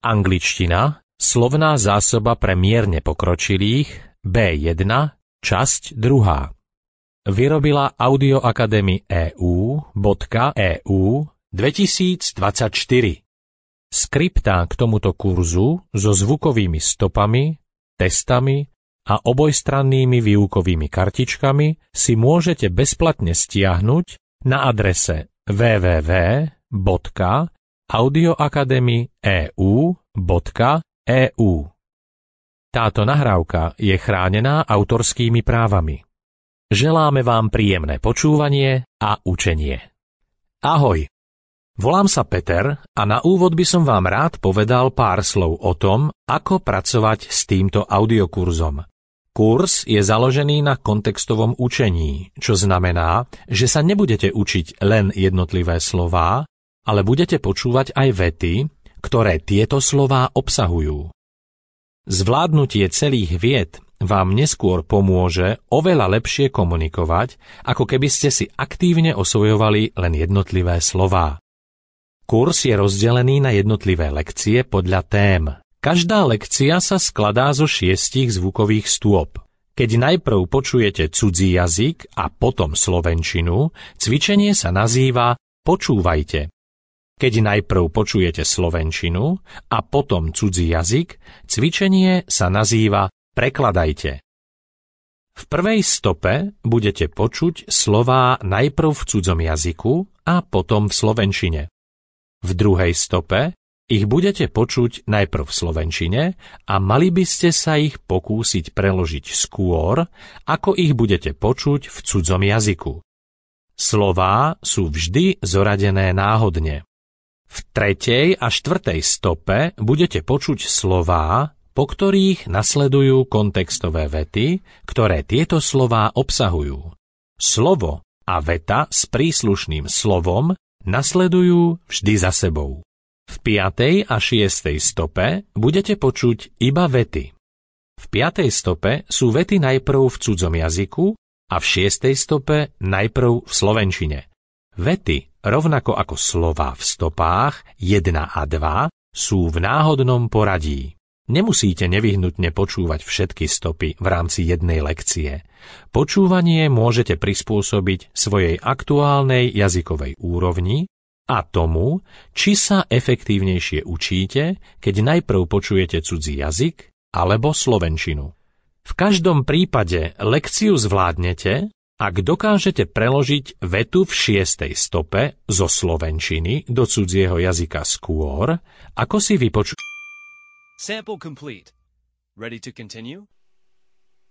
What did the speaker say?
Angličtina, slovná zásoba pre mierne pokročilých, B1, časť 2. Vyrobila Audio Academy EU.EU 2024. Skriptá k tomuto kurzu so zvukovými stopami, testami a obojstrannými výukovými kartičkami si môžete bezplatne stiahnuť na adrese www.audioacademy.eu.eu. Táto nahrávka je chránená autorskými právami. Želáme vám príjemné počúvanie a učenie. Ahoj! Volám sa Peter a na úvod by som vám rád povedal pár slov o tom, ako pracovať s týmto audiokurzom. Kurs je založený na kontextovom učení, čo znamená, že sa nebudete učiť len jednotlivé slová, ale budete počúvať aj vety, ktoré tieto slová obsahujú. Zvládnutie celých viet vám neskôr pomôže oveľa lepšie komunikovať, ako keby ste si aktívne osvojovali len jednotlivé slová. Kurs je rozdelený na jednotlivé lekcie podľa tém. Každá lekcia sa skladá zo 6 zvukových stôp. Keď najprv počujete cudzí jazyk a potom slovenčinu, cvičenie sa nazýva Počúvajte. Keď najprv počujete slovenčinu a potom cudzí jazyk, cvičenie sa nazýva Prekladajte. V prvej stope budete počuť slová najprv v cudzom jazyku a potom v slovenčine. V druhej stope ich budete počuť najprv v slovenčine a mali by ste sa ich pokúsiť preložiť skôr, ako ich budete počuť v cudzom jazyku. Slová sú vždy zoradené náhodne. V tretej a štvrtej stope budete počuť slová, po ktorých nasledujú kontextové vety, ktoré tieto slová obsahujú. Slovo a veta s príslušným slovom nasledujú vždy za sebou. V 5. a 6. stope budete počuť iba vety. V 5. stope sú vety najprv v cudzom jazyku a v 6. stope najprv v slovenčine. Vety, rovnako ako slová v stopách 1 a 2, sú v náhodnom poradí. Nemusíte nevyhnutne počúvať všetky stopy v rámci jednej lekcie. Počúvanie môžete prispôsobiť svojej aktuálnej jazykovej úrovni a tomu, či sa efektívnejšie učíte, keď najprv počujete cudzí jazyk alebo slovenčinu. V každom prípade lekciu zvládnete, ak dokážete preložiť vetu v 6. stope zo slovenčiny do cudzieho jazyka skôr, ako si vypočujete. Sample complete. Ready to continue?